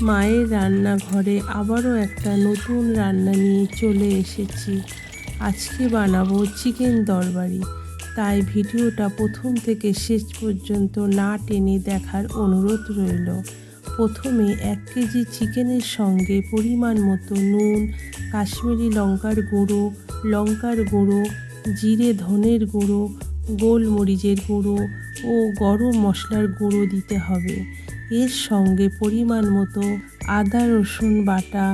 মায়ের রান্নাঘরে আবারও একটা নতুন রান্না নিয়ে চলে এসেছি। আজকে বানাবো চিকেন তরকারি। তাই ভিডিওটা প্রথম থেকে শেষ পর্যন্ত না টেনে দেখার অনুরোধ রইল। প্রথমে 1 কেজি চিকেনের সঙ্গে পরিমাণ মতো নুন, কাশ্মীরি লঙ্কার গুঁড়ো, জিরে ধনের গুঁড়ো, গোলমরিচের গুঁড়ো ও গরম মশলার গুঁড়ো দিতে হবে। এর সঙ্গে পরিমাণ মতো আদা রসুন বাটা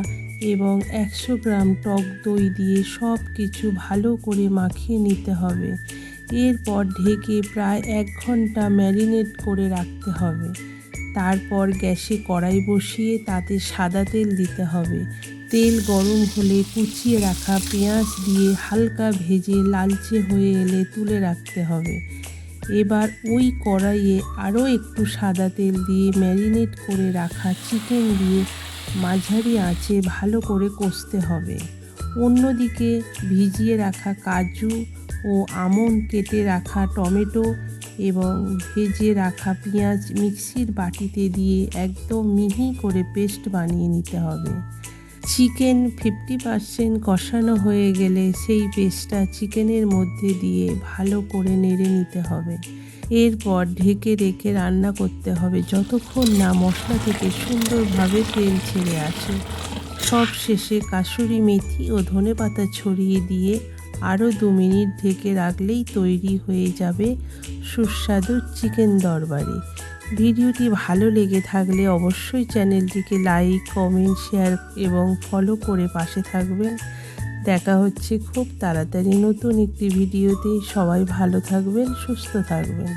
এবং 100 গ্রাম টক দই দিয়ে সব কিছু ভালো করে মাখিয়ে নিতে হবে। এরপর ঢেকে প্রায় 1 ঘন্টা ম্যারিনেট করে রাখতে হবে। তারপর গ্যাসে কড়াই বসিয়ে তাতে সাদা তেল দিতে হবে। তেল গরম হলে কুচিয়ে রাখা পেঁয়াজ দিয়ে হালকা ভেজে লালচে হয়ে এলে তুলে রাখতে হবে। এবার ওই কড়াইয়ে আরও একটু সাদা তেল দিয়ে ম্যারিনেট করে রাখা চিকেন দিয়ে মাঝারি আঁচে ভালো করে কষতে হবে। অন্যদিকে ভিজিয়ে রাখা কাজু ও আমন্ড, কেটে রাখা টমেটো এবং ভেজে রাখা পেঁয়াজ মিক্সির বাটিতে দিয়ে একদম মিহি করে পেস্ট বানিয়ে নিতে হবে। চিকেন 50% কষানো হয়ে গেলে সেই পেস্টটা চিকেনের মধ্যে দিয়ে ভালো করে নেড়ে নিতে হবে। এরপর ঢেকে রেখে রান্না করতে হবে যতক্ষণ না মশলা থেকে সুন্দরভাবে তেল ছেড়ে আসে। সব শেষে কাসুরি মেথি ও ধনেপাতা ছড়িয়ে দিয়ে আরও 2 মিনিট ঢেকে রাখলেই তৈরি হয়ে যাবে সুস্বাদু চিকেন তরকারি। ভিডিওটি ভালো লেগে থাকলে অবশ্যই চ্যানেলটিকে লাইক, কমেন্ট, শেয়ার এবং ফলো করে পাশে থাকবেন। দেখা হচ্ছে খুব তাড়াতাড়ি নতুন একটি ভিডিওতে। সবাই ভালো থাকবেন, সুস্থ থাকবেন।